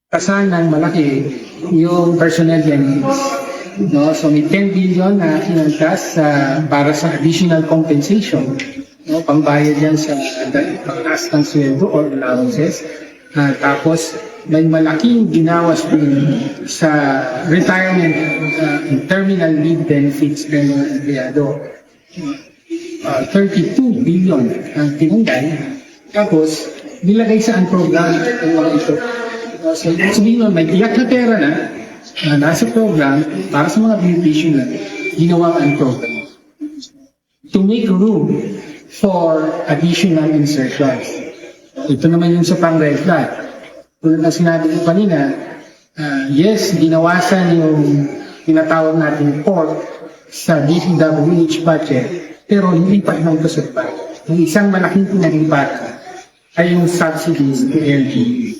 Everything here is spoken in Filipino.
kasanang malaki yung personnel benefits. No? So may 10 billion na kinaltas para sa additional compensation. No? Pambayad yan sa pagtaas ng sweldo or allowances. Tapos may malaking binawas din sa retirement and terminal leave benefits ng mga empleyado. 32 billion ang tinanggal. Tapos, nilagay sa program ang mga ito. So, sabihin mo, may tiyak na pera na nasa program para sa mga beneficiary na ginawa ang program. To make room for additional insertions. Ito naman yung sa pang-red flag. Tulad na sinabi ko kanina, yes, ginawasan yung tinatawag natin pork sa DPWH budget, pero nilipat ng kasabay. Yung isang malaking pinalipat ay yung subsidies to LGU.